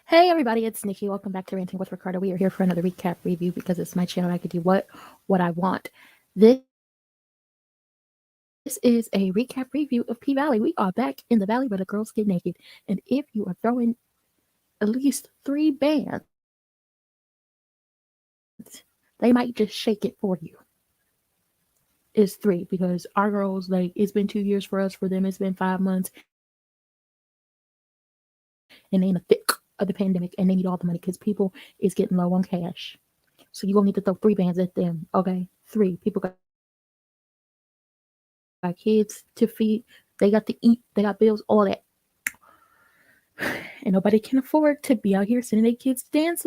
Hey everybody, it's Nikki. Welcome back to Ranting with Ricardo. We are here for another recap review because it's my channel. I could do what I want. This is a recap review of P Valley. We are back in the valley where the girls get naked. And if you are throwing at least 3 bands, they might just shake it for you. It's 3 because our girls, like, it's been 2 years for us. For them, it's been 5 months, and they in the thick of the pandemic, and they need all the money because people is getting low on cash. So you gonna need to throw 3 bands at them, okay? 3 people got kids to feed, they got to eat, they got bills, all that. And nobody can afford to be out here sending their kids to dance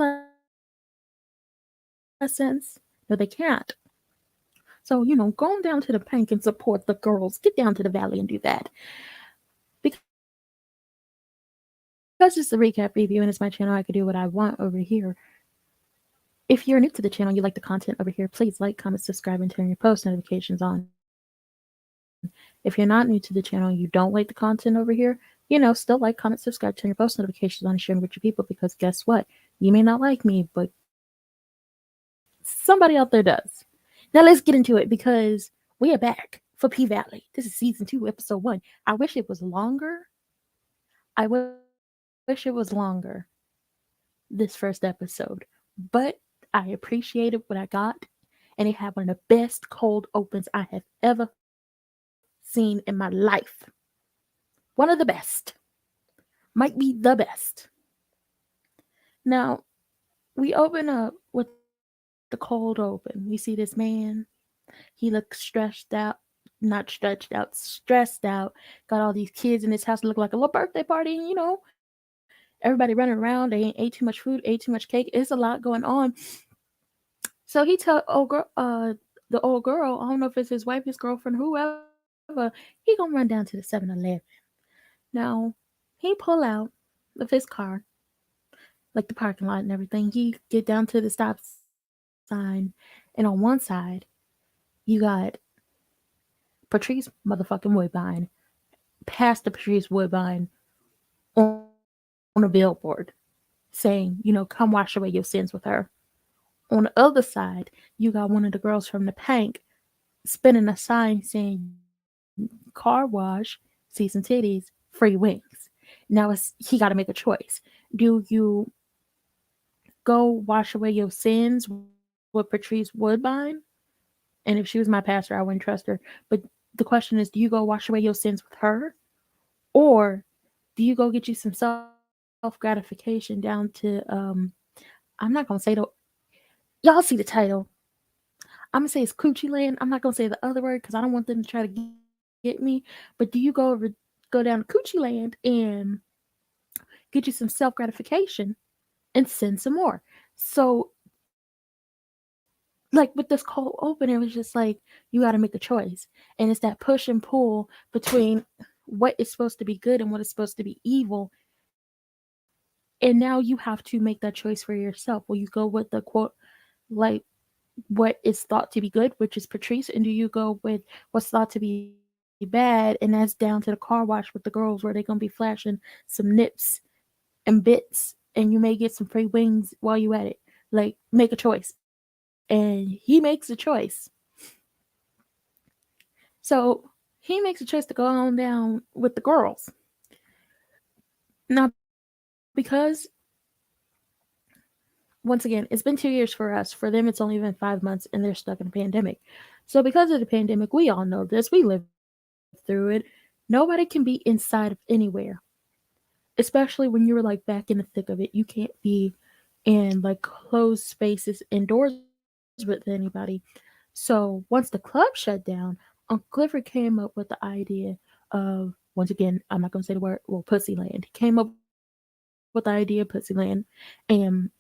lessons. No, they can't. So, go on down to the bank and support the girls. Get down to the valley and do that. Because it's a recap review and it's my channel, I can do what I want over here. If you're new to the channel, you like the content over here, please like, comment, subscribe, and turn your post notifications on. If you're not new to the channel and you don't like the content over here, still like, comment, subscribe, turn your post notifications on, and share them with your people because guess what? You may not like me, but somebody out there does. Now let's get into it because we are back for P Valley. This is season 2, episode 1. I wish it was longer. I wish it was longer this first episode, but I appreciated what I got, and it had one of the best cold opens I have ever seen in my life. One of the best, might be the best. Now, we open up with the cold open. We see this man. He looks stressed out, not stretched out, stressed out. Got all these kids in his house that look like a little birthday party. Everybody running around. They ain't ate too much food, ate too much cake. It's a lot going on. So he tell the old girl, I don't know if it's his wife, his girlfriend, whoever, he gonna run down to the 7-Eleven. Now, he pull out of his car, like the parking lot and everything. He get down to the stop sign, and on one side, you got Patrice motherfucking Woodbine, past the Patrice Woodbine on a billboard saying, come wash away your sins with her. On the other side, you got one of the girls from the bank spinning a sign saying, car wash, see some titties, free wings. He got to make a choice. Do you go wash away your sins with Patrice Woodbine? And if she was my pastor, I wouldn't trust her. But the question is, do you go wash away your sins with her? Or do you go get you some self gratification down to I'm not gonna say y'all see the title. I'm gonna say it's Coochie Land. I'm not gonna say the other word because I don't want them to try to get me. But do you go down to Coochie Land and get you some self gratification and send some more? So, like, with this cold open, it was just like you got to make a choice, and it's that push and pull between what is supposed to be good and what is supposed to be evil. And now you have to make that choice for yourself. Will you go with the quote, like, what is thought to be good, which is Patrice, and do you go with what's thought to be bad, and that's down to the car wash with the girls where they're gonna be flashing some nips and bits, and you may get some free wings while you at it. Like, make a choice. And he makes a choice. So he makes a choice to go on down with the girls. Now, because once again, it's been 2 years for us. For them, it's only been 5 months and they're stuck in a pandemic. So, because of the pandemic, we all know this. We lived through it. Nobody can be inside of anywhere, especially when you're like back in the thick of it. You can't be in like closed spaces indoors with anybody. So, once the club shut down, Uncle Clifford came up with the idea of, once again, I'm not going to say the word, well, Pussyland. He came up with the idea of Pussyland, and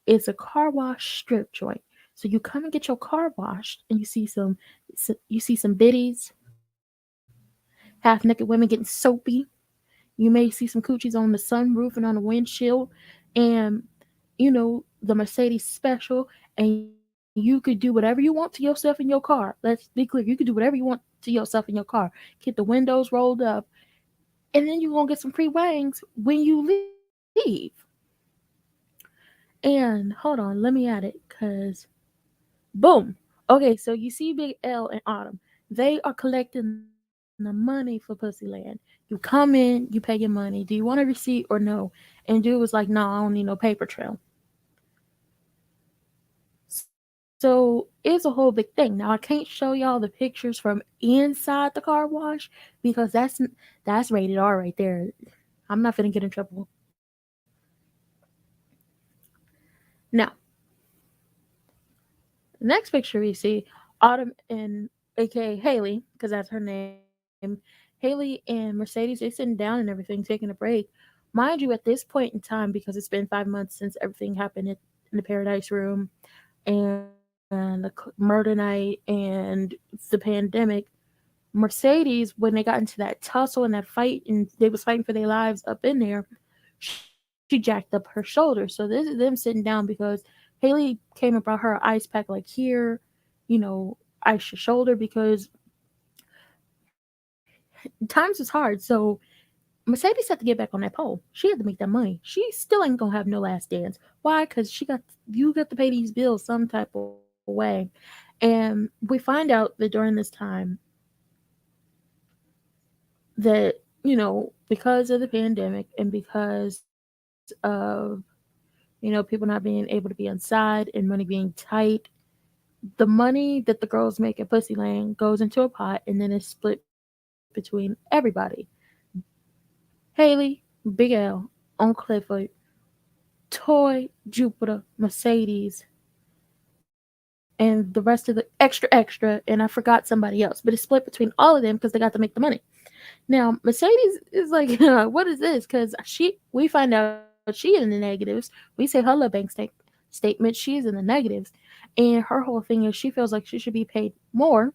it's a car wash strip joint. So you come and get your car washed, and you see some biddies, half naked women getting soapy. You may see some coochies on the sunroof and on the windshield, and the Mercedes special, and you could do whatever you want to yourself in your car. Let's be clear, you could do whatever you want to yourself in your car. Get the windows rolled up, and then you're gonna get some free wings when you leave. And hold on, let me add it because boom. Okay, so you see Big L and Autumn. They are collecting the money for Pussyland. You come in, you pay your money. Do you want a receipt or no? And dude was like, no, I don't need no paper trail. So it's a whole big thing. Now I can't show y'all the pictures from inside the car wash because that's rated R right there. I'm not gonna get in trouble. Now, the next picture we see Autumn and aka Haley, because that's her name. Haley and Mercedes, they sitting down and everything, taking a break. Mind you, at this point in time, because it's been 5 months since everything happened in the Paradise Room and the murder night and the pandemic, Mercedes, when they got into that tussle and that fight and they was fighting for their lives up in there, she jacked up her shoulder. So this is them sitting down because Haley came and brought her an ice pack like here, ice your shoulder because times was hard. So Mercedes had to get back on that pole. She had to make that money. She still ain't gonna have no last dance. Why? Because you got to pay these bills some type of way. And we find out that during this time that, because of the pandemic and because of, people not being able to be inside and money being tight, the money that the girls make at Pussyland goes into a pot and then it's split between everybody. Haley, Big L, on Clifford, Toy, Jupiter, Mercedes, and the rest of the extra, and I forgot somebody else, but it's split between all of them because they got to make the money. Now, Mercedes is like, what is this? Because we find out she in the negatives. We say her little statement, she's in the negatives, and her whole thing is she feels like she should be paid more,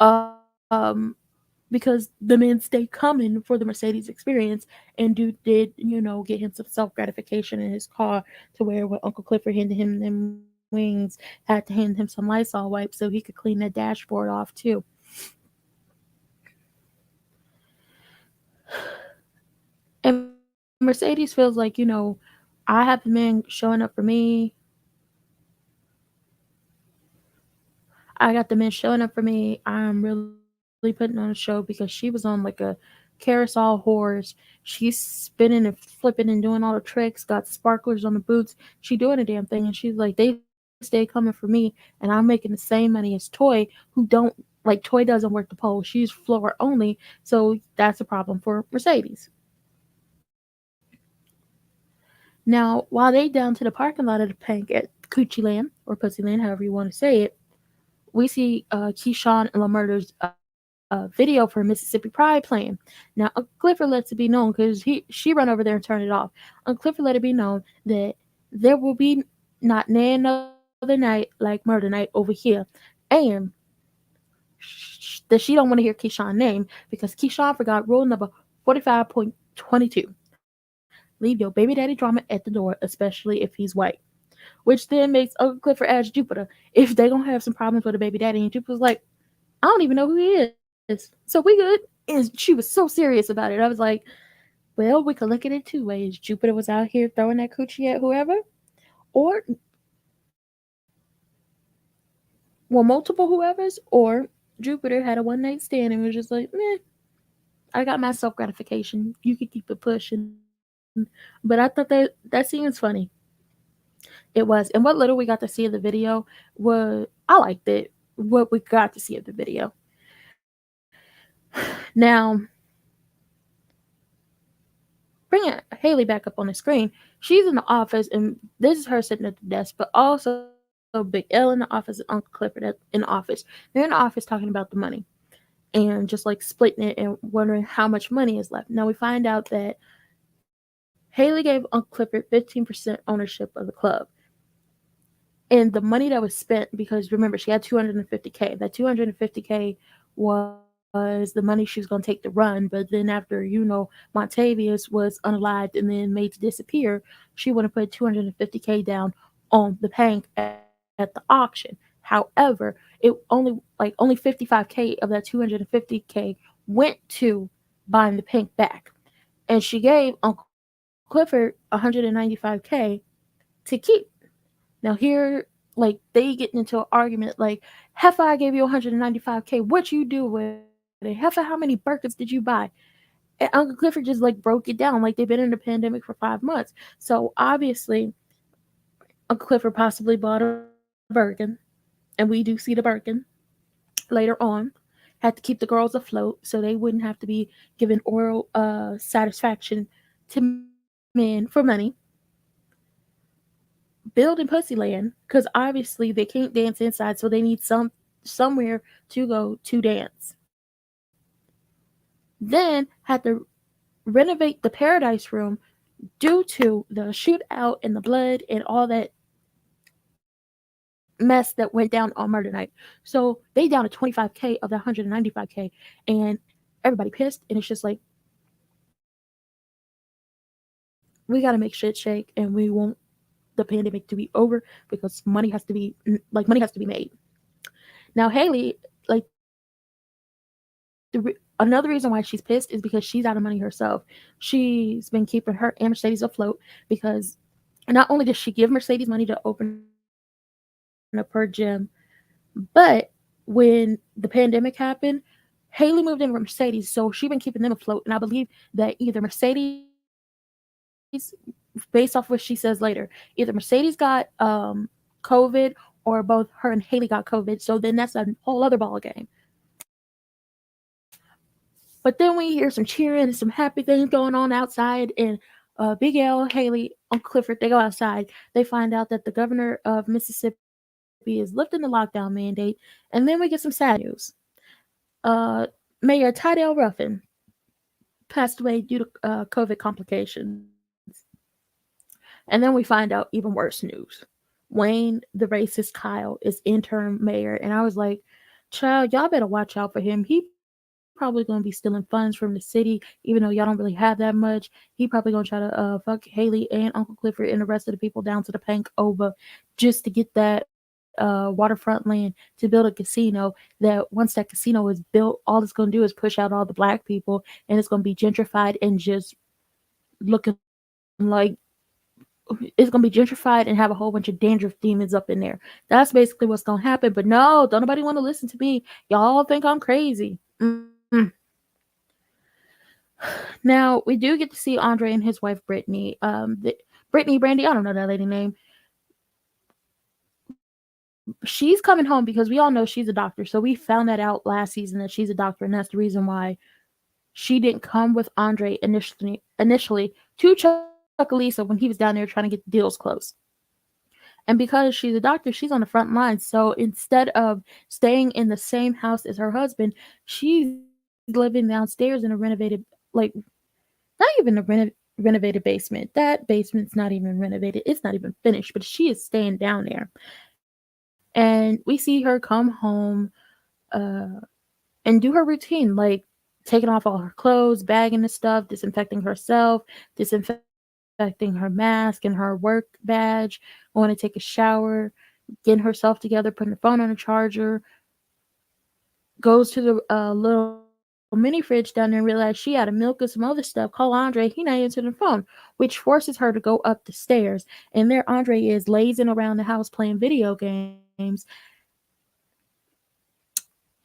um, because the men stay coming for the Mercedes experience, and dude did, get him some self gratification in his car to where when Uncle Clifford handed him them wings, had to hand him some Lysol wipes so he could clean that dashboard off too. And Mercedes feels like, I have the man showing up for me. I got the men showing up for me. I'm really putting on a show because she was on like a carousel horse. She's spinning and flipping and doing all the tricks, got sparklers on the boots. She doing a damn thing. And she's like, they stay coming for me and I'm making the same money as Toy, who don't like Toy doesn't work the pole. She's floor only. So that's a problem for Mercedes. Now, while they down to the parking lot of the Pank at Coochie Land or Pussyland, however you want to say it, we see Keyshawn and Lamurder's video for Mississippi Pride playing. Now, Uncle Clifford lets it be known because she run over there and turned it off. Uncle Clifford let it be known that there will be not another night like murder night over here, and that she don't want to hear Keyshawn's name because Keyshawn forgot rule number 45.22. Leave your baby daddy drama at the door, especially if he's white. Which then makes Uncle Clifford ask Jupiter if they gonna have some problems with a baby daddy, and Jupiter's like, I don't even know who he is. So we good. And she was so serious about it. I was like, well, we could look at it two ways. Jupiter was out here throwing that coochie at whoever, or well, multiple whoever's, or Jupiter had a one night stand and was just like, meh, I got my self gratification. You could keep it pushing. But I thought that scene was funny. It was. And what little we got to see of the video was, I liked it. What we got to see of the video. Now, bringing Haley back up on the screen, she's in the office, and this is her sitting at the desk, but also Big L in the office and Uncle Clifford in the office. They're in the office talking about the money and just like splitting it and wondering how much money is left. Now we find out that Haley gave Uncle Clifford 15% ownership of the club. And the money that was spent, because remember, she had 250K. That 250K was the money she was going to take to run. But then after, Montavious was unalived and then made to disappear, she wanted to put 250K down on the bank at the auction. However, it only 55K of that 250K went to buying the pink back. And she gave Uncle Clifford Clifford 195K to keep. Now here, like they get into an argument like, Heffa, I gave you 195K. What you do with it? Heffa, how many Birkins did you buy? And Uncle Clifford just like broke it down. Like they've been in the pandemic for 5 months. So obviously, Uncle Clifford possibly bought a Birkin, and we do see the Birkin later on. Had to keep the girls afloat so they wouldn't have to be giving oral satisfaction to men for money. Building Pussyland because obviously they can't dance inside, so they need somewhere to go to dance. Then had to renovate the Paradise Room due to the shootout and the blood and all that mess that went down on murder night. So they down to 25K of the 195K, and everybody pissed. And it's just like we got to make shit shake, and we want the pandemic to be over because money has to be made. Now Haley, like another reason why she's pissed is because she's out of money herself. She's been keeping her and Mercedes afloat because not only does she give Mercedes money to open up her gym, but when the pandemic happened, Haley moved in with Mercedes, so she's been keeping them afloat. And I believe that either Mercedes, based off what she says later, either Mercedes got COVID or both her and Haley got COVID. So then that's a whole other ball game. But then we hear some cheering and some happy things going on outside, and Big L, Haley, Uncle Clifford, they go outside. They find out that the governor of Mississippi is lifting the lockdown mandate, and then we get some sad news. Mayor Tydell Ruffin passed away due to COVID complications. And then we find out even worse news. Wayne, the racist Kyle, is interim mayor. And I was like, child, y'all better watch out for him. He probably going to be stealing funds from the city, even though y'all don't really have that much. He probably going to try to fuck Haley and Uncle Clifford and the rest of the people down to the bank over just to get that waterfront land to build a casino. That once that casino is built, all it's going to do is push out all the black people, and it's going to be gentrified and just looking like it's gonna be gentrified and have a whole bunch of dandruff demons up in there. That's basically what's gonna happen. But no, don't nobody want to listen to me. Y'all think I'm crazy. Now we do get to see Andre and his wife Brittany. Brittany Brandy, I don't know that lady name. She's coming home because we all know she's a doctor. So we found that out last season that she's a doctor, and that's the reason why she didn't come with Andre initially to Chuckalissa when he was down there trying to get the deals closed. And because she's a doctor, she's on the front lines. So instead of staying in the same house as her husband, she's living downstairs in a renovated, like, not even a renovated basement. That basement's not even renovated. It's not even finished, but she is staying down there. And we see her come home uh, and do her routine, like taking off all her clothes, bagging the stuff, disinfecting herself, disinfecting her mask and her work badge, going to take a shower, getting herself together, putting the phone on a charger, goes to the little mini fridge down there and realizes she had a milk and some other stuff. Call Andre, he not answering the phone, which forces her to go up the stairs. And there Andre is lazing around the house playing video games.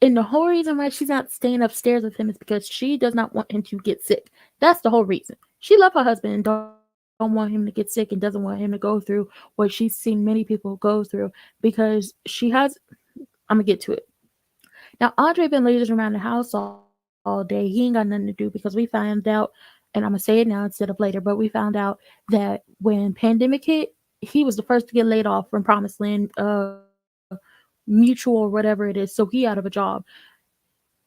And the whole reason why she's not staying upstairs with him is because she does not want him to get sick. That's the whole reason. She loves her husband and don't want him to get sick and doesn't want him to go through what she's seen many people go through because she has. I'm gonna get to it. Now Andre been lazing around the house all day. He ain't got nothing to do because we found out, and I'm gonna say it now instead of later, but we found out that when pandemic hit, he was the first to get laid off from Promised Land, Mutual or whatever it is. So he out of a job.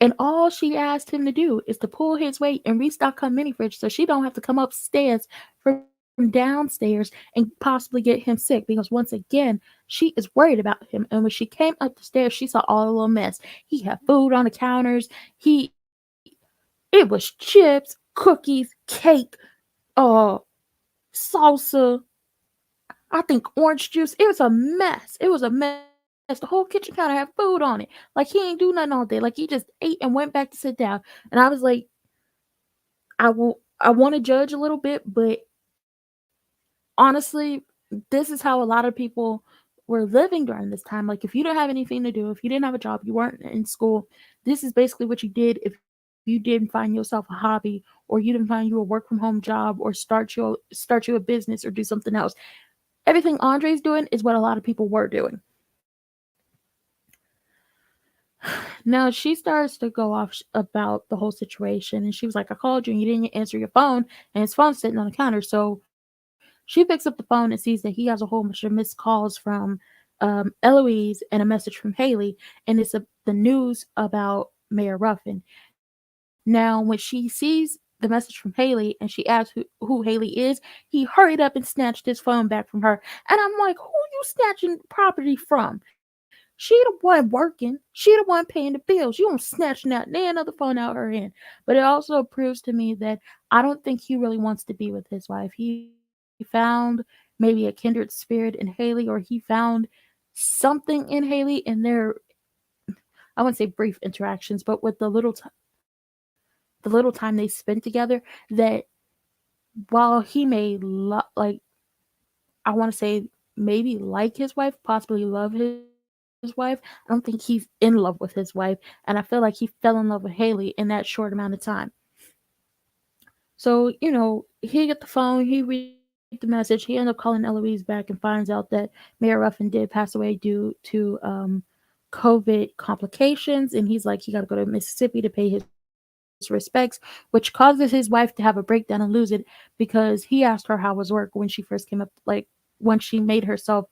And all she asked him to do is to pull his weight and restock her mini fridge so she don't have to come upstairs from downstairs and possibly get him sick. Because once again, she is worried about him. And when she came up the stairs, she saw all the little mess. He had food on the counters. He it was chips, cookies, cake, uh, salsa, I think orange juice. It was a mess. It was a mess. The whole kitchen kind of had food on it. Like he ain't do nothing all day. Like he just ate and went back to sit down. And I was like, I want to judge a little bit, but honestly, this is how a lot of people were living during this time. Like, if you didn't have anything to do, if you didn't have a job, you weren't in school, this is basically what you did if you didn't find yourself a hobby, or you didn't find you a work from home job, or start you a business or do something else. Everything Andre's doing is what a lot of people were doing. Now she starts to go off about the whole situation, and she was like, "I called you and you didn't answer your phone, and his phone's sitting on the counter." So she picks up the phone and sees that he has a whole bunch of missed calls from Eloise and a message from Haley, and the news about Mayor Ruffin. Now, when she sees the message from Haley and she asks who Haley is, he hurried up and snatched his phone back from her. And I'm like, who you snatching property from? She the one working. She the one paying the bills. You don't snatching out another phone out her hand. But it also proves to me that I don't think he really wants to be with his wife. He found maybe a kindred spirit in Haley, or he found something in Haley, and I wouldn't say brief interactions, but with the little time they spent together, that while he may I want to say maybe like his wife, possibly love his wife, I don't think he's in love with his wife, and I feel like he fell in love with Haley in that short amount of time. So, he get the phone, he read the message, he ended up calling Eloise back and finds out that Mayor Ruffin did pass away due to COVID complications, and he's like, he got to go to Mississippi to pay his respects, which causes his wife to have a breakdown and lose it because he asked her how was work when she first came up, like when she made herself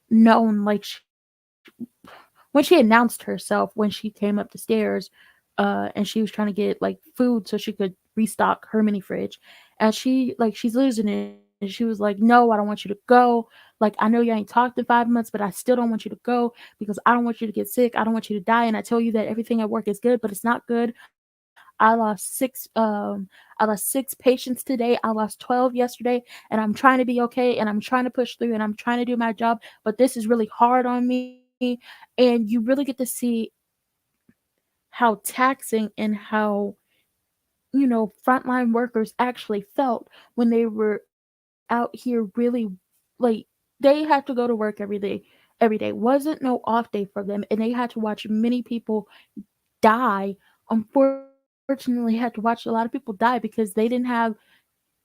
known, when she announced herself when she came up the stairs, and she was trying to get like food so she could restock her mini fridge, and she's losing it. And she was like, "No, I don't want you to go. Like, I know you ain't talked in 5 months, but I still don't want you to go because I don't want you to get sick. I don't want you to die. And I tell you that everything at work is good, but it's not good. I lost 6 patients today. I lost 12 yesterday, and I'm trying to be okay, and I'm trying to push through, and I'm trying to do my job, but this is really hard on me." And you really get to see how taxing and how frontline workers actually felt when they were out here really, like, they had to go to work every day wasn't no off day for them, and they had to watch many people die. Unfortunately, had to watch a lot of people die because they didn't have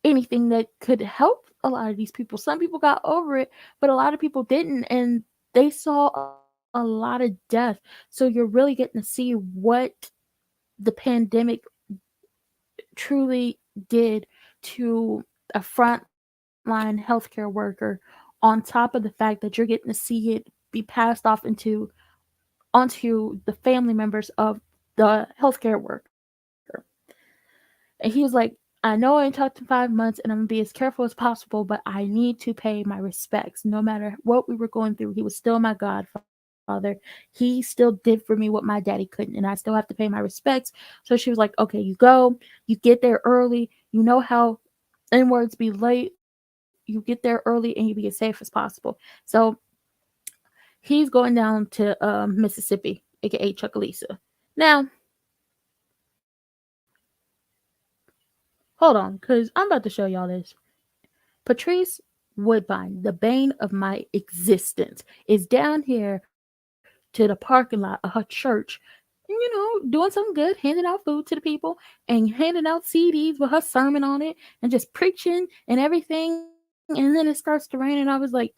anything that could help a lot of these people. Some people got over it, but a lot of people didn't, and they saw a lot of death. So you're really getting to see what the pandemic truly did to a frontline healthcare worker, on top of the fact that you're getting to see it be passed off onto the family members of the healthcare worker. And he was like, "I know I ain't talked in 5 months, and I'm gonna be as careful as possible, but I need to pay my respects. No matter what we were going through, he was still my godfather. He still did for me what my daddy couldn't, and I still have to pay my respects." So she was like, "Okay, you go, you get there early. You know how N-words be late. You get there early and you be as safe as possible." So he's going down to Mississippi, aka Chuckalisa. Now, hold on, because I'm about to show y'all this. Patrice Woodbine, the bane of my existence, is down here to the parking lot of her church, doing something good, handing out food to the people and handing out CDs with her sermon on it and just preaching and everything. And then it starts to rain, and I was like,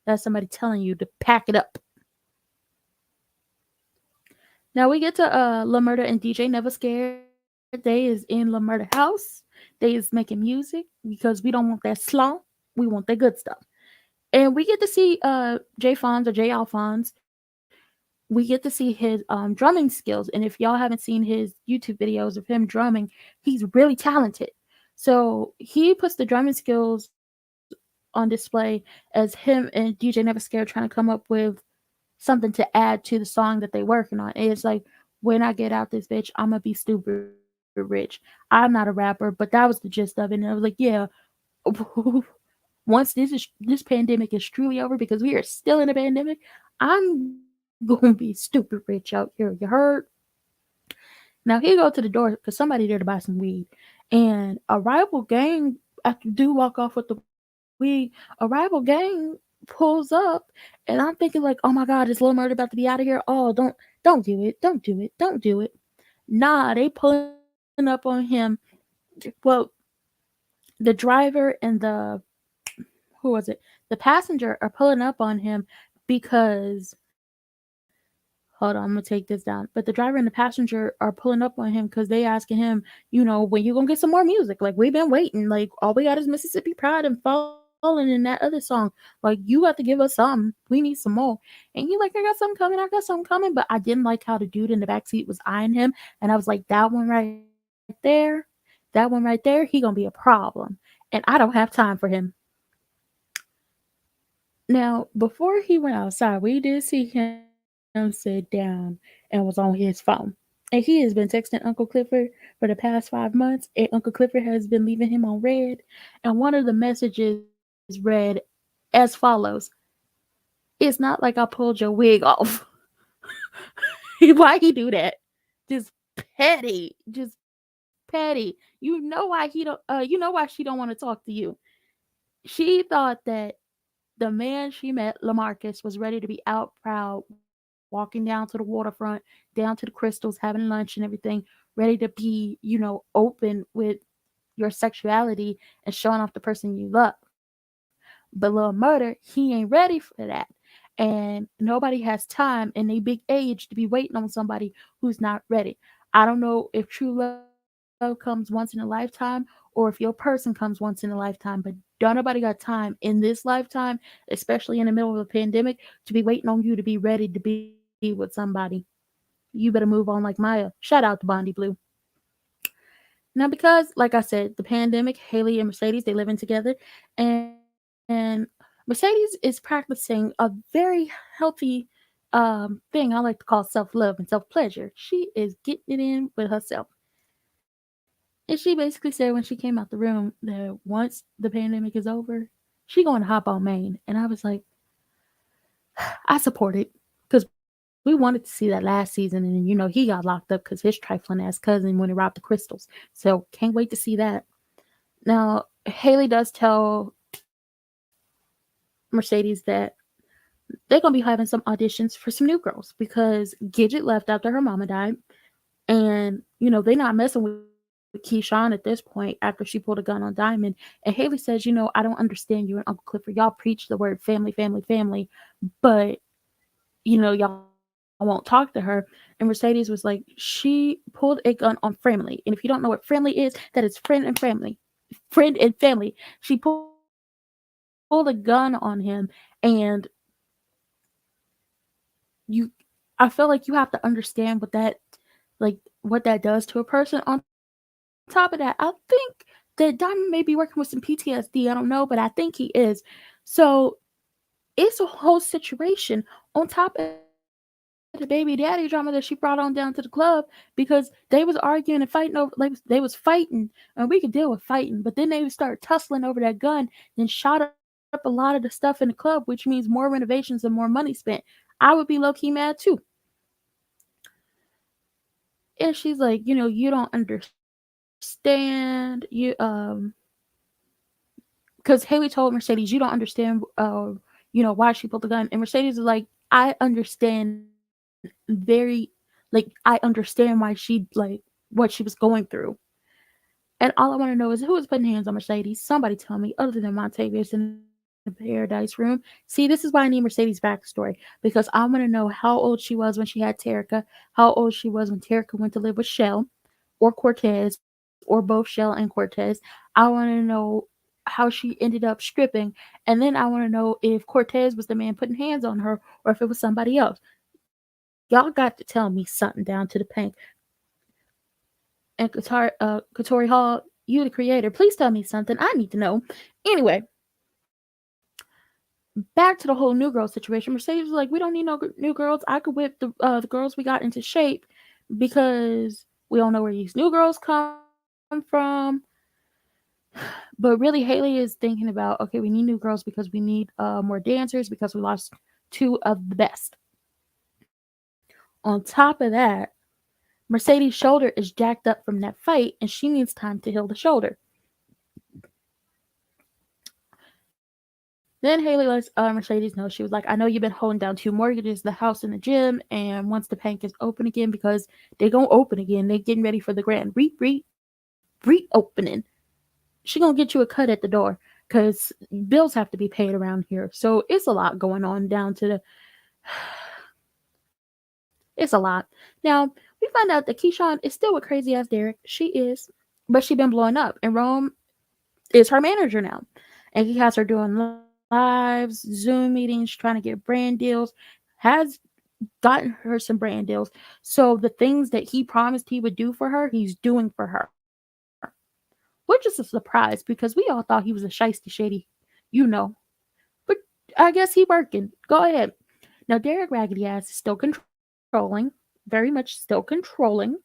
that's somebody telling you to pack it up. Now we get to Lamurda and DJ Never Scared. They is in Lamurda house. They is making music because we don't want that slaw. We want that good stuff. And we get to see Jay Fonz or Jay Alphonse. We get to see his drumming skills. And if y'all haven't seen his YouTube videos of him drumming, he's really talented. So he puts the drumming skills on display as him and DJ Never Scared trying to come up with something to add to the song that they working on. And it's like, when I get out this bitch, I'm gonna be stupid rich. I'm not a rapper, but that was the gist of it. And I was like, yeah, once this pandemic is truly over, because we are still in a pandemic, I'm gonna be stupid rich out here. You heard? Now he go to the door because somebody there to buy some weed, and a rival gang after do walk off with the weed. a rival gang pulls up, and I'm thinking like, oh my god, is Lil Murder about to be out of here? Oh, don't do it, don't do it, don't do it. Nah, they pulling up on him. Well, the driver and the who was it? The passenger are pulling up on him because hold on, I'm gonna take this down. But the driver and the passenger are pulling up on him because they asking him, when you gonna get some more music? Like we've been waiting. Like all we got is Mississippi Pride and Falling in that other song. Like you got to give us some. We need some more. And he like, I got something coming. I got something coming. But I didn't like how the dude in the back seat was eyeing him, and I was like, that one right there, he gonna be a problem, and I don't have time for him. Now, before he went outside, we did see him sit down and was on his phone. And he has been texting Uncle Clifford for the past 5 months, and Uncle Clifford has been leaving him on red. And one of the messages read as follows: It's not like I pulled your wig off. Why he do that? Just petty. Just petty. You know why she don't want to talk to you. She thought that the man she met, Lamarcus, was ready to be out proud, walking down to the waterfront, down to the crystals, having lunch and everything, ready to be, open with your sexuality and showing off the person you love. But Lil Murder, he ain't ready for that. And nobody has time in a big age to be waiting on somebody who's not ready. I don't know if true love comes once in a lifetime or if your person comes once in a lifetime, but don't nobody got time in this lifetime, especially in the middle of a pandemic, to be waiting on you to be ready to be with somebody. You better move on like Maya. Shout out to Bondi Blue. Now, because, like I said, the pandemic, Haley and Mercedes, they living together, and Mercedes is practicing a very healthy thing I like to call self love and self pleasure. She is getting it in with herself. And she basically said when she came out the room that once the pandemic is over, she going to hop on Maine. And I was like, I support it because we wanted to see that last season, and he got locked up because his trifling ass cousin went and robbed the crystals. So can't wait to see that. Now Haley does tell Mercedes that they're gonna be having some auditions for some new girls because Gidget left after her mama died, and they not messing with Keyshawn at this point after she pulled a gun on Diamond. And Haley says, I don't understand you and Uncle Clifford. Y'all preach the word family, family, family, but y'all won't talk to her. And Mercedes was like, she pulled a gun on family. And if you don't know what family is, that is friend and family. Friend and family. She pulled a gun on him, and you I feel like you have to understand like what that does to a person. On top of that, I think that Diamond may be working with some PTSD. I don't know, but I think he is. So it's a whole situation on top of the baby daddy drama that she brought on down to the club because they was arguing and fighting over they was fighting and we could deal with fighting, but then they would start tussling over that gun and shot up a lot of the stuff in the club, which means more renovations and more money spent. I would be low key mad too. And she's like, you don't understand. Because Haley told Mercedes, you don't understand, why she pulled the gun. And Mercedes is like, I understand I understand why what she was going through. And all I want to know is who was putting hands on Mercedes. Somebody tell me, other than Montavious in the Paradise Room. See, this is why I need Mercedes' backstory because I want to know how old she was when she had Terica, how old she was when Terica went to live with Shell or Cortez, or both Shell and Cortez. I want to know how she ended up stripping, and then I want to know if Cortez was the man putting hands on her or if it was somebody else. Y'all got to tell me something down to the pink. And Katori Hall, you the creator, please tell me something. I need to know. Anyway, back to the whole new girl situation. Mercedes was like, we don't need no new girls. I could whip the girls we got into shape because we don't know where these new girls come from. But really, Haley is thinking about, okay, we need new girls because we need more dancers because we lost two of the best. On top of that, Mercedes' shoulder is jacked up from that fight, and she needs time to heal the shoulder. Then Haley lets Mercedes know. She was like, I know you've been holding down two mortgages, the house and the gym, and once the bank is open again, because they gonna open again, they getting ready for the grand reopening. She gonna get you a cut at the door because bills have to be paid around here. So it's a lot going on down to the. It's a lot. Now we find out that Keyshawn is still with crazy ass Derek. She is, but she been blowing up, and Rome is her manager now, and he has her doing lives, Zoom meetings, trying to get brand deals. Has gotten her some brand deals. So the things that he promised he would do for her, he's doing for her. Which is a surprise because we all thought he was a shiesty shady, you know. But I guess he working. Go ahead. Now Derek Raggedy Ass is still controlling, very much still controlling,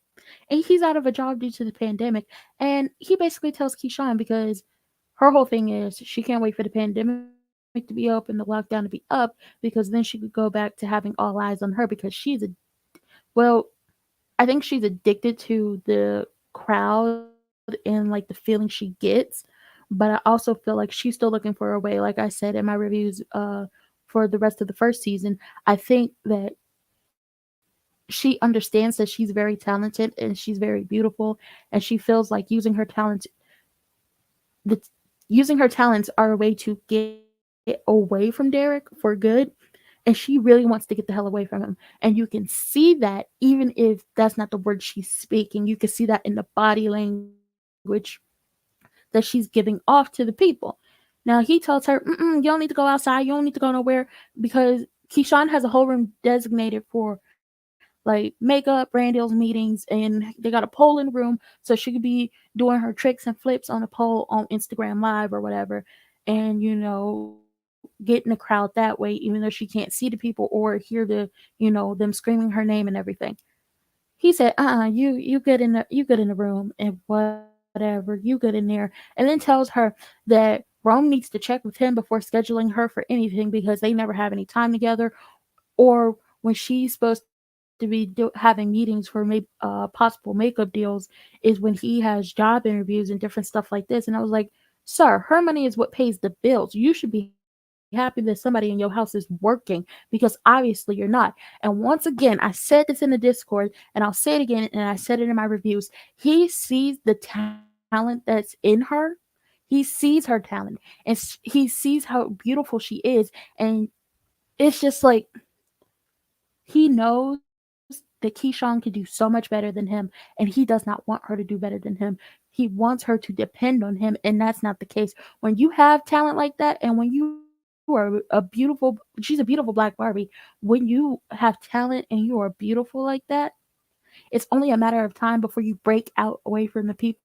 and he's out of a job due to the pandemic. And he basically tells Keyshawn because her whole thing is she can't wait for the pandemic to be up and the lockdown to be up because then she could go back to having all eyes on her because she's a well, I think she's addicted to the crowd and like the feeling she gets. But I also feel like she's still looking for a way, like I said in my reviews for the rest of the first season. I think that she understands that she's very talented and she's very beautiful, and she feels like the using her talents are a way to get away from Derek for good. And she really wants to get the hell away from him. And you can see that even if that's not the word she's speaking, you can see that in the body language that she's giving off to the people. Now he tells her, you don't need to go outside, you don't need to go nowhere because Keyshawn has a whole room designated for like makeup, brand deals, meetings, and they got a pole in the room so she could be doing her tricks and flips on a pole on Instagram Live or whatever. And getting a crowd that way, even though she can't see the people or hear them screaming her name and everything. He said, you get in the room and whatever, you get in there. And then tells her that Rome needs to check with him before scheduling her for anything because they never have any time together, or when she's supposed to be having meetings for possible makeup deals is when he has job interviews and different stuff like this. And I was like, sir, her money is what pays the bills. You should be happy that somebody in your house is working because obviously you're not. And once again, I said this in the Discord and I'll say it again and I said it in my reviews. He sees the talent that's in her. He sees her talent and he sees how beautiful she is. And it's just like he knows that Keyshawn can do so much better than him, and he does not want her to do better than him. He wants her to depend on him, and that's not the case. When you have talent like that, and when you are she's a beautiful black Barbie. When you have talent and you are beautiful like that, it's only a matter of time before you break out away from the people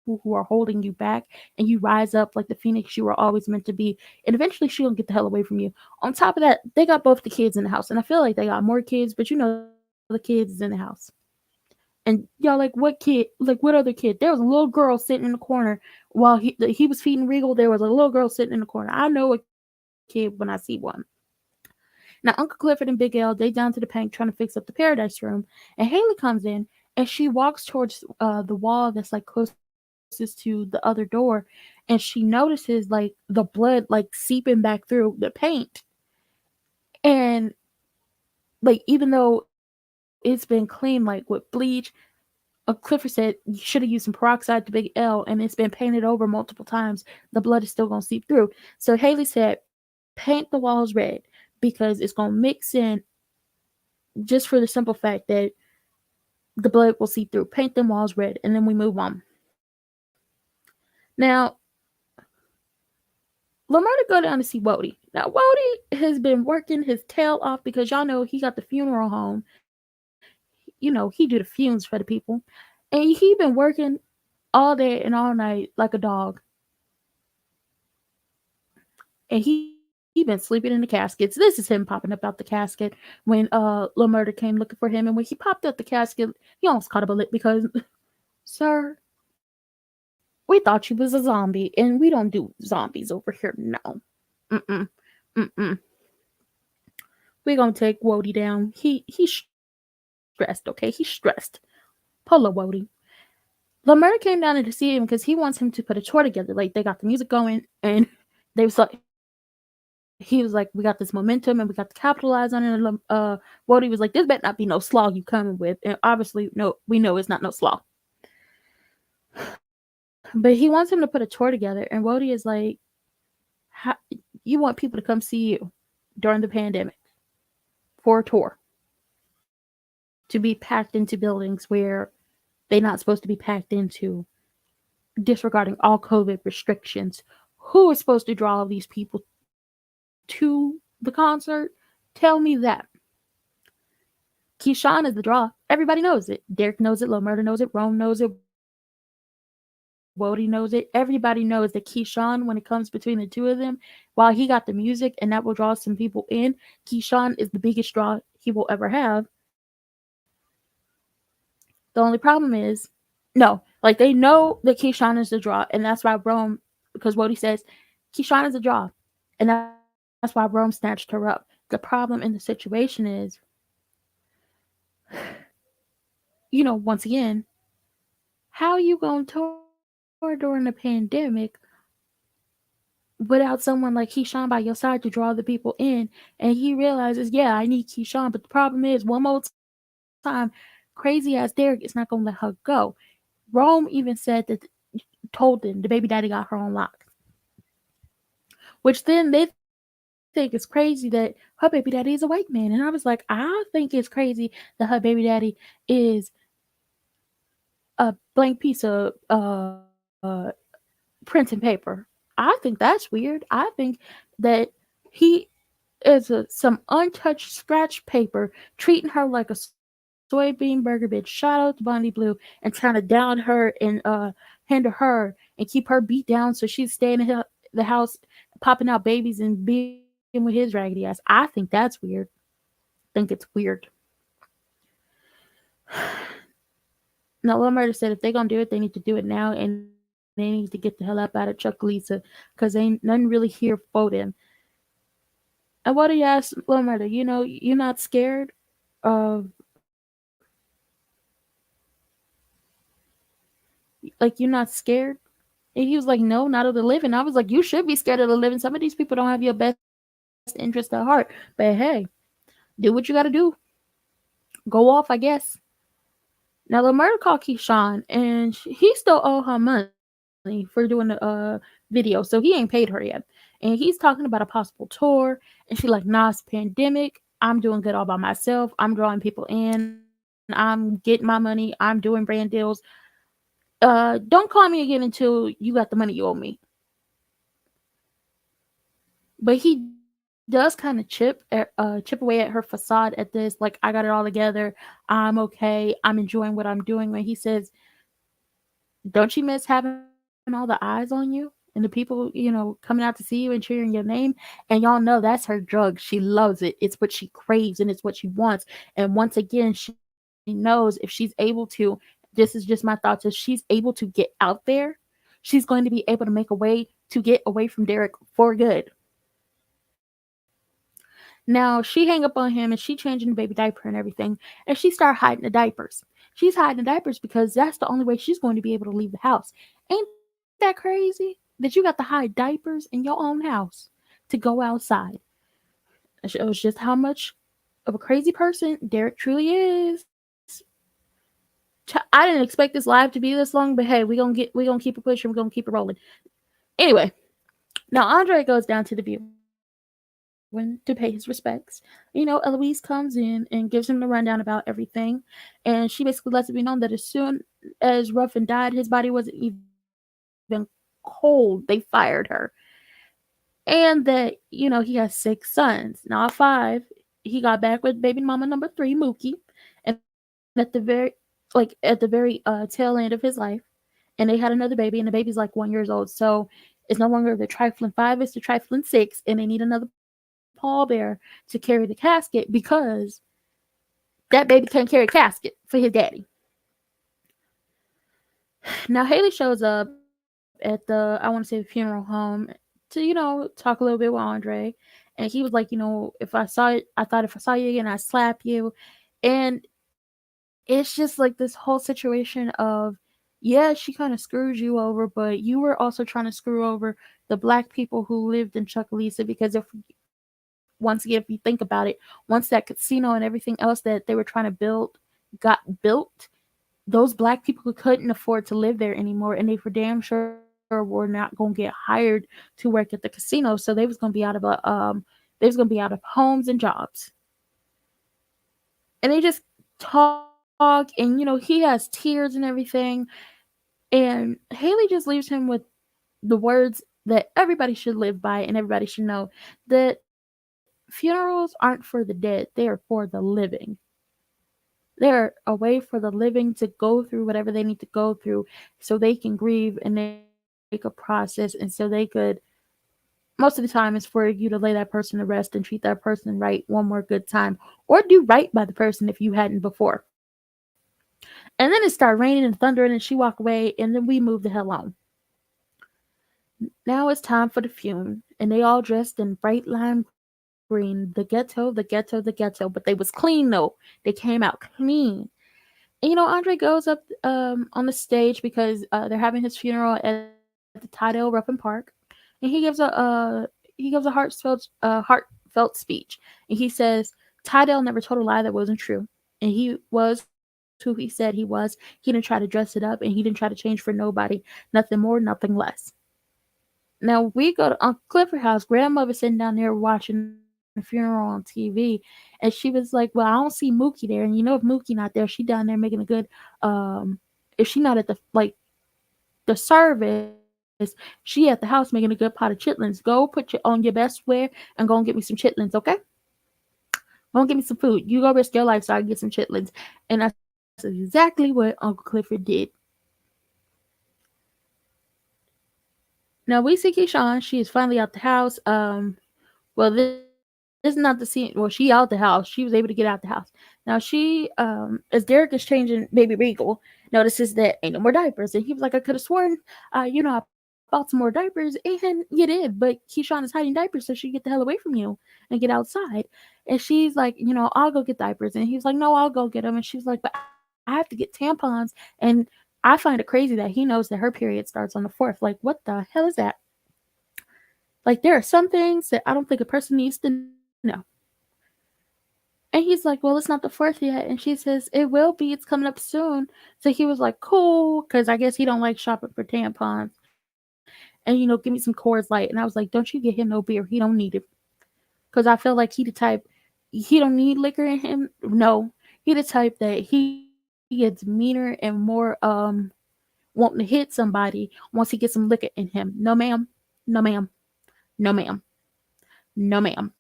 who are holding you back and you rise up like the phoenix you were always meant to be. And eventually she'll get the hell away from you. On top of that, they got both the kids in the house. And I feel like they got more kids, but the kids is in the house. And y'all like, what kid? Like, what other kid? There was a little girl sitting in the corner while he was feeding Regal. There was a little girl sitting in the corner. I know a kid when I see one. Now, Uncle Clifford and Big L, they down to the bank trying to fix up the paradise room, and Haley comes in and she walks towards the wall that's like closest to the other door, and she notices like the blood like seeping back through the paint. And like even though it's been cleaned like with bleach, Clifford said you should have used some peroxide to Big L, and it's been painted over multiple times. The blood is still gonna seep through. So Haley said, paint the walls red because it's gonna mix in just for the simple fact that the blood will seep through. Paint them walls red, and then we move on. Now, Lamar to go down to see Wody. Now, Wody has been working his tail off because y'all know he got the funeral home. He do the funes for the people. And he been working all day and all night like a dog. And he been sleeping in the caskets. This is him popping up out the casket when Lil Murder came looking for him. And when he popped out the casket, he almost caught a bullet because, sir, we thought you was a zombie, and we don't do zombies over here. No. Mm-mm. Mm-mm. We gonna take Wody down. He's stressed, okay? He's stressed. Pull up Wody. Lamar came down to see him because he wants him to put a tour together. Like they got the music going, and they was like, he was like, we got this momentum and we got to capitalize on it. And Wody was like, this better not be no slaw you coming with. And obviously, no, we know it's not no slaw. But he wants him to put a tour together. And Wody is like, you want people to come see you during the pandemic for a tour to be packed into buildings where they're not supposed to be packed into, disregarding all COVID restrictions. Who is supposed to draw all these people to the concert? Tell me that. Keyshawn is the draw. Everybody knows it. Derek knows it. Lil Murder knows it. Rome knows it. Wody knows it. Everybody knows that Keyshawn, when it comes between the two of them, while he got the music and that will draw some people in, Keyshawn is the biggest draw he will ever have. The only problem is, no, like they know that Keyshawn is the draw, and that's why Rome, because Wody says Keyshawn is a draw, and that's why Rome snatched her up. The problem in the situation is, once again, how you gonna tour during the pandemic without someone like Keyshawn by your side to draw the people in? And he realizes, yeah, I need Keyshawn, but the problem is, one more time, crazy ass Derek is not gonna let her go. Rome even said that, told them the baby daddy got her on lock. Which then they think it's crazy that her baby daddy is a white man. And I was like, I think it's crazy that her baby daddy is a blank piece of printing paper. I think that's weird. I think that he is some untouched scratch paper treating her like a soybean burger bitch. Shout out to Bonnie Blue, and trying to down her and hinder her and keep her beat down so she's staying in the house popping out babies and being with his raggedy ass. I think that's weird. I think it's weird. Now, Lil Murder said if they're gonna do it, they need to do it now, and they need to get the hell up out of Chuck Lisa, because ain't nothing really here for them. And what do you ask Lil Murder? You're not scared of, like, you're not scared? And he was like, no, not of the living. I was like, you should be scared of the living. Some of these people don't have your best interest at heart. But hey, do what you gotta do. Go off, I guess. Now, Lil Murder called Keyshawn, and he still owe her money for doing the video, so he ain't paid her yet. And he's talking about a possible tour, and she like, nah, it's pandemic. I'm doing good all by myself. I'm drawing people in. I'm getting my money. I'm doing brand deals. Don't call me again until you got the money you owe me. But he does kind of chip away at her facade at this, like, I got it all together. I'm okay. I'm enjoying what I'm doing. When he says, don't you miss having all the eyes on you and the people, coming out to see you and cheering your name? And y'all know that's her drug. She loves it. It's what she craves and it's what she wants. And once again, she knows if she's able to, this is just my thoughts, if she's able to get out there, she's going to be able to make a way to get away from Derek for good. Now she hang up on him and she changing the baby diaper and everything, and she start hiding the diapers. She's hiding the diapers because that's the only way she's going to be able to leave the house. Ain't that crazy? That you got to hide diapers in your own house to go outside. It shows just how much of a crazy person Derek truly is. I didn't expect this live to be this long, but hey, we gonna keep it pushing. We're gonna keep it rolling. Anyway, now Andre goes down to the viewing to pay his respects. Eloise comes in and gives him the rundown about everything, and she basically lets it be known that as soon as Ruffin died, his body wasn't even cold. They fired her. And that, he has 6 sons. Now at 5, he got back with baby mama number 3, Mookie, and at the very tail end of his life, and they had another baby, and the baby's like 1 years old. So it's no longer the trifling 5, it's the trifling 6, and they need another pallbearer to carry the casket because that baby can't carry a casket for his daddy. Now Haley shows up at the, I want to say, the funeral home to, talk a little bit with Andre. And he was like, if I thought if I saw you again, I'd slap you. And it's just like this whole situation of, yeah, she kind of screwed you over, but you were also trying to screw over the black people who lived in Chucalissa, because if once again, if you think about it, once that casino and everything else that they were trying to build got built, those black people couldn't afford to live there anymore, and they for damn sure were not gonna get hired to work at the casino. So they was gonna be out of they was gonna be out of homes and jobs. And they just talk, and he has tears and everything. And Haley just leaves him with the words that everybody should live by and everybody should know, that funerals aren't for the dead, they are for the living. They're a way for the living to go through whatever they need to go through so they can grieve and they could process, and so they could, most of the time, it's for you to lay that person to rest and treat that person right one more good time, or do right by the person if you hadn't before. And then it started raining and thundering, and she walked away, and then we moved the hell on. Now it's time for the fume, and they all dressed in bright lime green, the ghetto, but they was clean though. They came out clean. And Andre goes up on the stage because they're having his funeral at the Tydale Ruffin Park, and he gives a heartfelt speech, and he says Tydale never told a lie that wasn't true, and he was who he said he was. He didn't try to dress it up, and he didn't try to change for nobody, nothing more, nothing less. Now we go to Uncle Clifford house. Grandmother sitting down there watching the funeral on TV, and she was like, "Well, I don't see Mookie there, and if Mookie not there, she down there making a good. If she not at the service, she at the house making a good pot of chitlins. Go put your on your best wear and go and get me some chitlins, okay? Go and get me some food. You go risk your life so I can get some chitlins." And that's exactly what Uncle Clifford did. Now we see Keyshawn. She is finally out the house. Well, this is not the scene. Well, she out the house. She was able to get out the house. Now as Derek is changing Baby Regal, notices that ain't no more diapers, and he was like, "I could have sworn, I bought some more diapers, and you did, but Keyshawn is hiding diapers so she can get the hell away from you and get outside." And she's like, "I'll go get diapers," and he's like, "No, I'll go get them," and she's like, "But I have to get tampons," and I find it crazy that he knows that her period starts on the 4th. Like, what the hell is that? Like, there are some things that I don't think a person needs to know. And he's like, "Well, it's not the 4th yet." And she says, "It will be. It's coming up soon." So he was like, "Cool," because I guess he don't like shopping for tampons. And, "Give me some Coors Light." And I was like, "Don't you get him no beer. He don't need it." Because I feel like he the type, he don't need liquor in him. No. He the type that he gets meaner and more, wanting to hit somebody once he gets some liquor in him. No, ma'am. No, ma'am. No, ma'am. No, ma'am.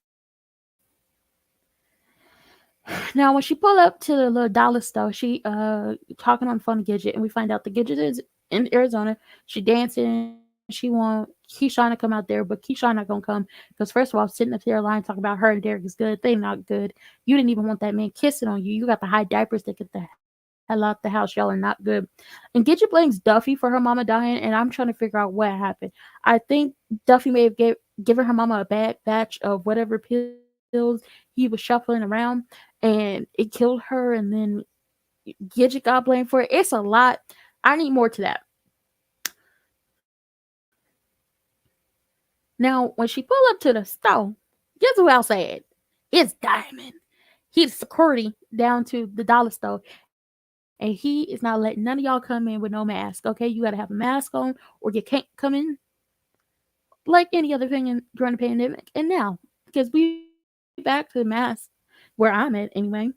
Now, when she pull up to the little dollar store, she talking on the phone to Gidget, and we find out the Gidget is in Arizona. She dancing. She want Keyshawn to come out there, but Keyshawn not gonna come because first of all, sitting up there line talking about her and Derek is good. They not good. You didn't even want that man kissing on you. You got the high diapers that get the hell out the house. Y'all are not good. And Gidget blames Duffy for her mama dying, and I'm trying to figure out what happened. I think Duffy may have given her mama a bad batch of whatever pills he was shuffling around, and it killed her, and then Gidget got blamed for it. It's a lot. I need more to that. Now, when she pulled up to the store, guess who else said? It's Diamond. He's security down to the dollar store, and he is not letting none of y'all come in with no mask. Okay, you gotta have a mask on, or you can't come in like any other thing during the pandemic. And now, because we back to the mask where I'm at anyway.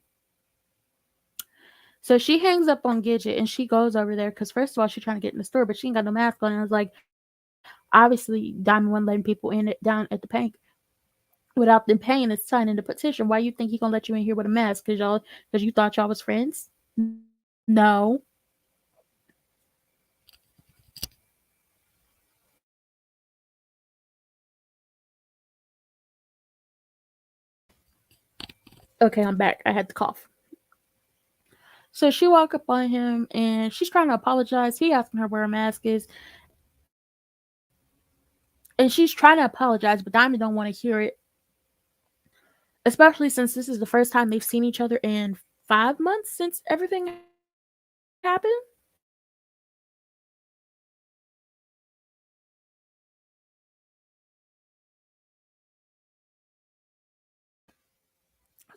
So she hangs up on Gidget and she goes over there because first of all she's trying to get in the store, but she ain't got no mask on. And I was like, obviously Diamond wasn't letting people in it down at the bank without them paying and signing the petition. Why you think he gonna let you in here with a mask? Because you thought y'all was friends? No. Okay, I'm back. I had to cough. So she walk up on him and she's trying to apologize. He asking her where her mask is, and she's trying to apologize, but Diamond don't want to hear it. Especially since this is the first time they've seen each other in 5 months since everything happened.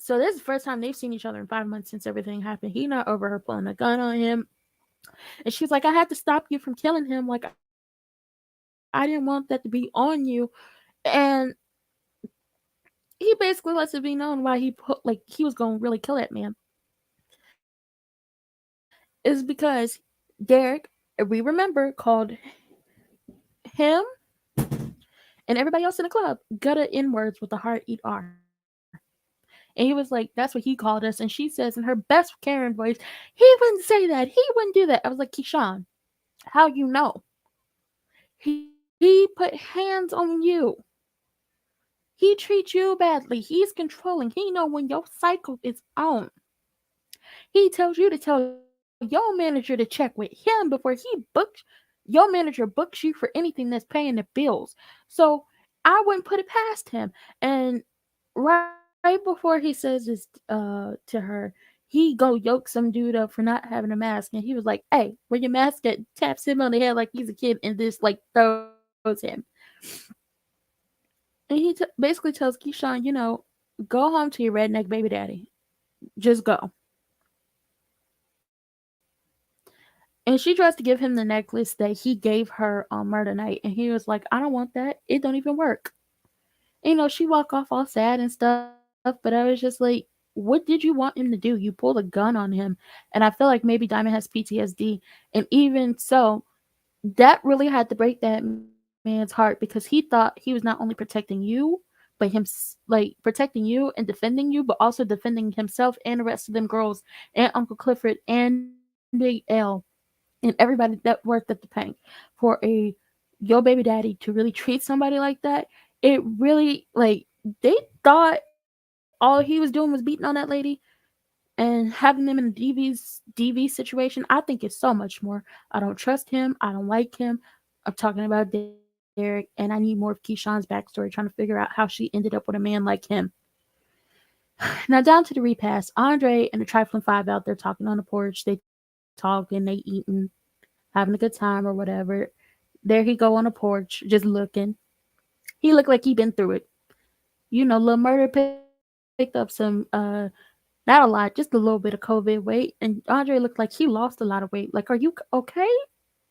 So this is the first time they've seen each other in 5 months since everything happened. He not over her pulling a gun on him. And she's like, I had to stop you from killing him. Like, I didn't want that to be on you. And he basically lets it be known why he was going to really kill that man. Is because Derek, we remember, called him and everybody else in the club gutta N words with the hard eat R. And he was like, that's what he called us. And she says in her best Karen voice, he wouldn't say that. He wouldn't do that. I was like, Keyshawn, how you know? He put hands on you. He treats you badly. He's controlling. He know when your cycle is on. He tells you to tell your manager to check with him before he books. Your manager books you for anything that's paying the bills. So I wouldn't put it past him. And right before he says this to her, he go yoke some dude up for not having a mask, and he was like, "Hey, where your mask at?" Taps him on the head like he's a kid, and this like throws him. And he basically tells Keyshawn, go home to your redneck baby daddy. Just go. And she tries to give him the necklace that he gave her on murder night, and he was like, "I don't want that. It don't even work." And, she walk off all sad and stuff, but I was just like, what did you want him to do? You pulled a gun on him. And I feel like maybe Diamond has PTSD. And even so, that really had to break that man's heart because he thought he was not only protecting you, but him like protecting you and defending you, but also defending himself and the rest of them girls and Uncle Clifford and Big L and everybody that worked at the bank for a your baby daddy to really treat somebody like that. It really like they thought all he was doing was beating on that lady and having them in a DV situation. I think it's so much more. I don't trust him. I don't like him. I'm talking about Derek, and I need more of Keyshawn's backstory, trying to figure out how she ended up with a man like him. Now down to the repass. Andre and the Trifling Five out there talking on the porch. They talking, they eating, having a good time or whatever. There he go on the porch, just looking. He looked like he been through it. Lil Murder picked up some not a lot, just a little bit of COVID weight, and Andre looked like he lost a lot of weight. Like, are you okay?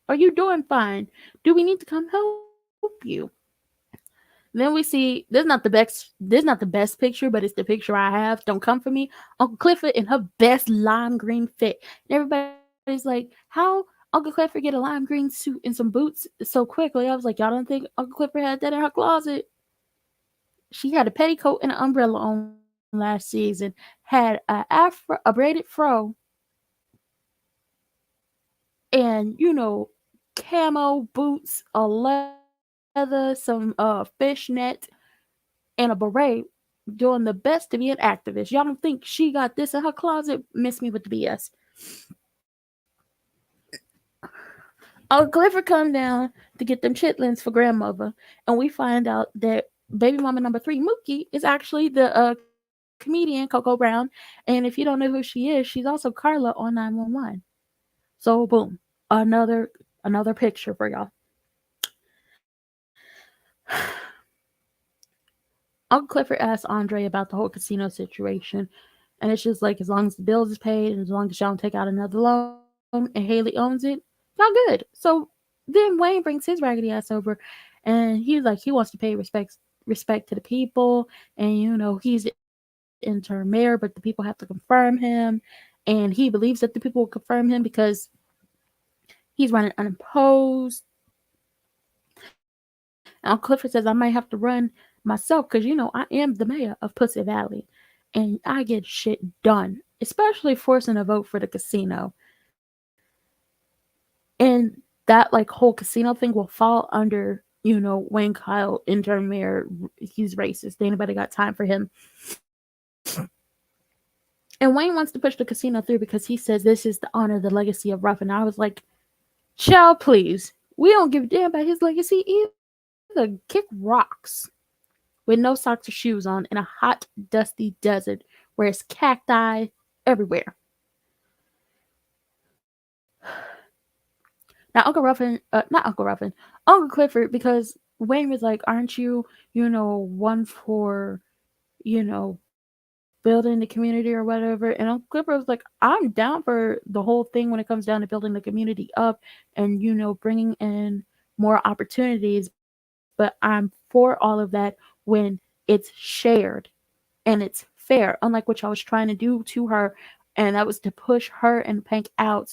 Are you doing fine? Do we need to come help you? Then we see this not the best picture, but it's the picture I have. Don't come for me. Uncle Clifford in her best lime green fit. And everybody's like, how Uncle Clifford get a lime green suit and some boots so quickly? I was like, y'all don't think Uncle Clifford had that in her closet? She had a petticoat and an umbrella on last season, had a braided fro, and camo boots, a leather, some fishnet, and a beret, doing the best to be an activist. Y'all don't think she got this in her closet? Miss me with the BS. Uncle Clifford come down to get them chitlins for grandmother, and we find out that baby mama number three, Mookie, is actually the comedian Coco Brown. And if you don't know who she is, she's also Carla on 911. So boom, another picture for y'all. Uncle Clifford asked Andre about the whole casino situation, and it's just like, as long as the bills is paid and as long as y'all don't take out another loan and Haley owns it, y'all good. So then Wayne brings his raggedy ass over, and he's like, he wants to pay respect to the people, and he's the interim mayor, but the people have to confirm him, and he believes that the people will confirm him because he's running unopposed. And Uncle Clifford says, I might have to run myself because I am the mayor of Pussy Valley, and I get shit done, especially forcing a vote for the casino. And that like whole casino thing will fall under Wayne Kyle, interim mayor. He's racist. Ain't nobody got time for him. And Wayne wants to push the casino through because he says this is the honor, the legacy of Ruff. And I was like, child, please. We don't give a damn about his legacy either. Kick rocks with no socks or shoes on in a hot, dusty desert where it's cacti everywhere. Now, not Uncle Ruffin, Uncle Clifford, because Wayne was like, aren't you, one for, building building the community or whatever. And Uncle Clifford was like, I'm down for the whole thing when it comes down to building the community up and, bringing in more opportunities. But I'm for all of that when it's shared and it's fair, unlike what y'all was trying to do to her. And that was to push her and Pank out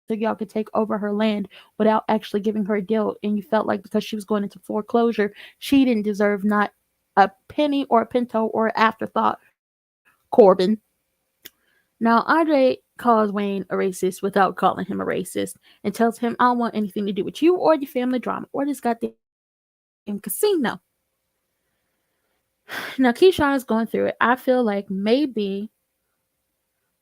so y'all could take over her land without actually giving her a deal. And you felt like because she was going into foreclosure, she didn't deserve not a penny or a pinto or an afterthought, Corbin. Now, Andre calls Wayne a racist without calling him a racist and tells him, I don't want anything to do with you or your family drama or this goddamn casino. Now, Keyshawn is going through it. I feel like maybe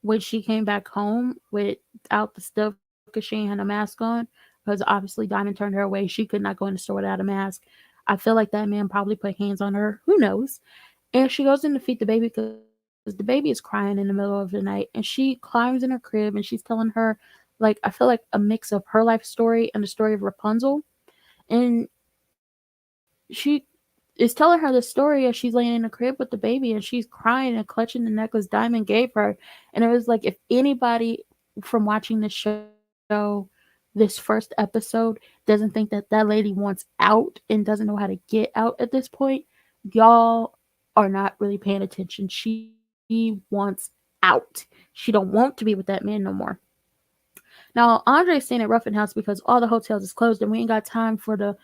when she came back home without the stuff because she ain't had a mask on, because obviously Diamond turned her away. She could not go in the store without a mask. I feel like that man probably put hands on her. Who knows? And she goes in to feed the baby because the baby is crying in the middle of the night. And she climbs in her crib and she's telling her, like, I feel like a mix of her life story and the story of Rapunzel. And she is telling her the story as she's laying in the crib with the baby and she's crying and clutching the necklace Diamond gave her. And it was like, if anybody from watching this show, this first episode, doesn't think that that lady wants out and doesn't know how to get out at this point, y'all are not really paying attention. She wants out. She don't want to be with that man no more. Now, Andre's staying at Ruffin House because all the hotels is closed and we ain't got time for the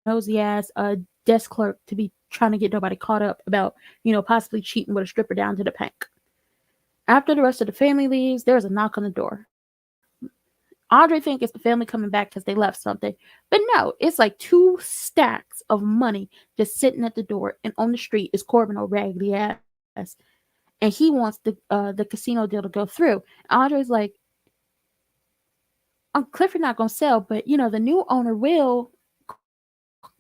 nosy ass desk clerk to be trying to get nobody caught up about, possibly cheating with a stripper down to the bank. After the rest of the family leaves, there's a knock on the door. Andre thinks it's the family coming back because they left something. But no, it's like 2 stacks of money just sitting at the door, and on the street is Corbin or Raggedy Ass. And he wants the casino deal to go through. Andre's like, Clifford not gonna sell, but the new owner will.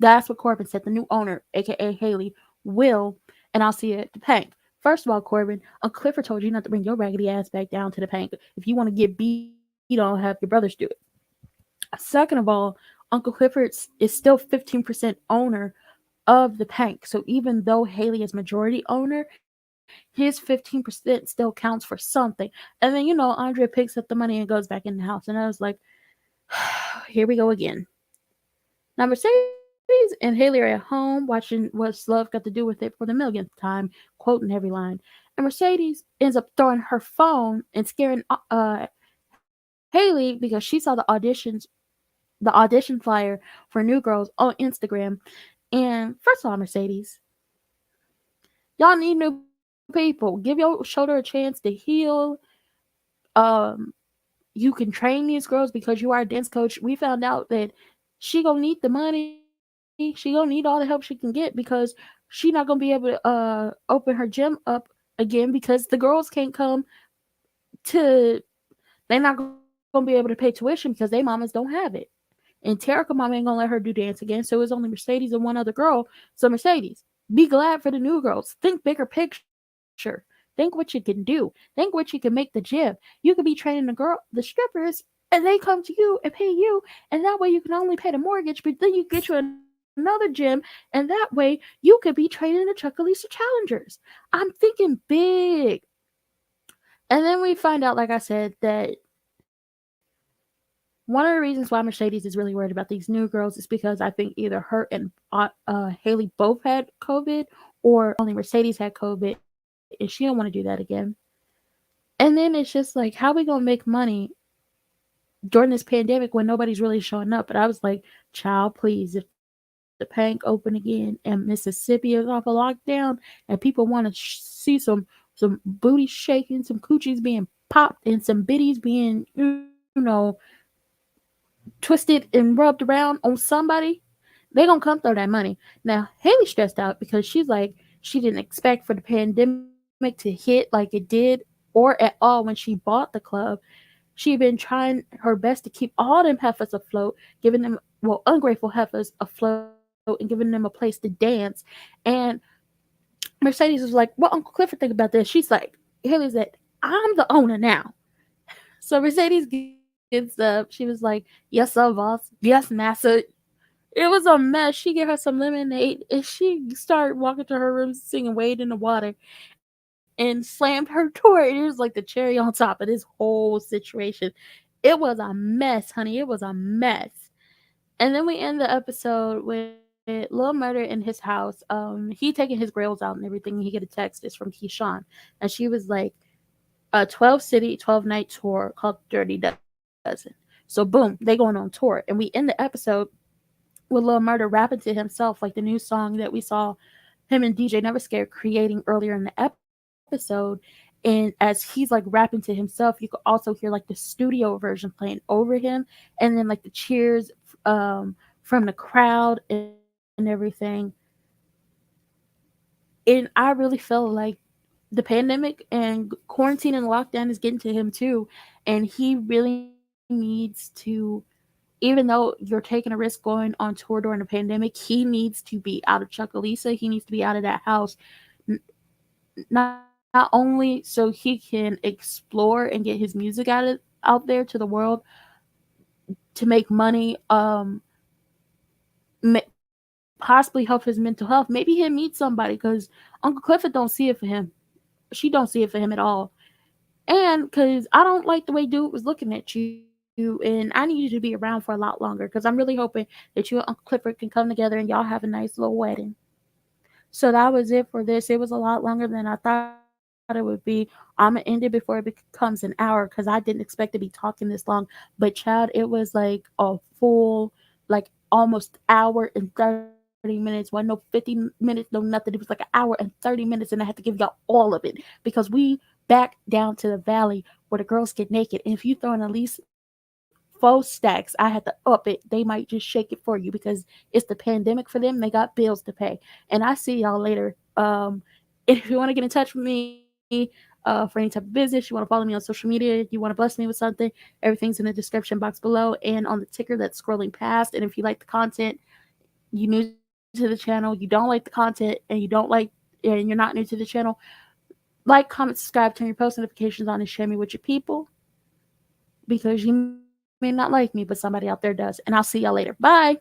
That's what Corbin said. The new owner, aka Haley, will, and I'll see you at the bank. First of all, Corbin, Uncle Clifford told you not to bring your raggedy ass back down to the bank. If you want to get beat on, have your brothers do it. Second of all, Uncle Clifford is still 15% owner of the bank. So even though Haley is majority owner, his 15% still counts for something. And then, Andrea picks up the money and goes back in the house. And I was like, here we go again. Now, Mercedes and Haley are at home watching What's Love Got to Do with It for the millionth time, quoting every line. And Mercedes ends up throwing her phone and scaring Haley because she saw the audition flyer for New Girls on Instagram. And first of all, Mercedes, y'all need new people. Give your shoulder a chance to heal. Um, you can train these girls because you are a dance coach. We found out that she gonna need the money. She gonna need all the help she can get because she not gonna be able to open her gym up again because the girls can't come to. They not gonna be able to pay tuition because they mamas don't have it. And Terica mama ain't gonna let her do dance again. So it's only Mercedes and one other girl. So Mercedes, be glad for the new girls. Think bigger picture. Think what you can do. Think what you can make the gym. You could be training the strippers, and they come to you and pay you, and that way you can only pay the mortgage, but then you get you another gym, and that way you could be training the Chuckalisa challengers. I'm thinking big. And then we find out, like I said, that one of the reasons why Mercedes is really worried about these new girls is because I think either her and Haley both had COVID, or only Mercedes had COVID, and she don't want to do that again. And then it's just like, how we gonna make money during this pandemic when nobody's really showing up? But I was like, child, please, if the bank open again and Mississippi is off a lockdown and people want to see some booty shaking, some coochies being popped, and some biddies being, twisted and rubbed around on somebody, they gonna come throw that money. Now Haley's stressed out because she's like, she didn't expect for the pandemic to hit like it did or at all when she bought the club. She had been trying her best to keep all them heifers afloat, giving them, ungrateful heifers afloat and giving them a place to dance. And Mercedes was like, what Uncle Clifford think about this? She's like, Haley's like, I'm the owner now. So Mercedes gets up. She was like, yes, sir, boss. Yes, massa. It was a mess. She gave her some lemonade and she started walking to her room singing Wade in the Water. and slammed her door. And it was like the cherry on top of this whole situation. It was a mess, honey. It was a mess. And then we end the episode with Lil Murder in his house. He taking his grills out and everything. And he get a text. It's from Keyshawn, and she was like, a 12 city, 12 night tour called Dirty Dozen. So boom, they going on tour, and we end the episode with Lil Murder rapping to himself, like the new song that we saw him and DJ Never Scared creating earlier in the episode. And as he's like rapping to himself, you could also hear like the studio version playing over him, and then like the cheers from the crowd and everything. And I really feel like the pandemic and quarantine and lockdown is getting to him too. And he really needs to, even though you're taking a risk going on tour during the pandemic, he needs to be out of Chuckalisa. He needs to be out of that house, n- not only so he can explore and get his music out there to the world to make money, possibly help his mental health. Maybe he'll meet somebody because Uncle Clifford don't see it for him. She don't see it for him at all. And because I don't like the way dude was looking at you, and I need you to be around for a lot longer because I'm really hoping that you and Uncle Clifford can come together and y'all have a nice little wedding. So that was it for this. It was a lot longer than I thought it would be. I'm gonna end it before it becomes an hour because I didn't expect to be talking this long. But child, it was like a full, like almost hour and 30 minutes. Wasn't no 50 minutes, no nothing. It was like an hour and 30 minutes, and I had to give y'all all of it because we back down to the valley where the girls get naked. And if you throw in at least 4 stacks, I had to up it. They might just shake it for you because it's the pandemic for them. They got bills to pay. And I see y'all later. If you want to get in touch with me for any type of business, you want to follow me on social media, you want to bless me with something, everything's in the description box below and on the ticker that's scrolling past. And if you like the content, you new to the channel, you don't like the content, and you're not new to the channel, like, comment, subscribe, turn your post notifications on, and share me with your people because you may not like me, but somebody out there does. And I'll see y'all later. Bye.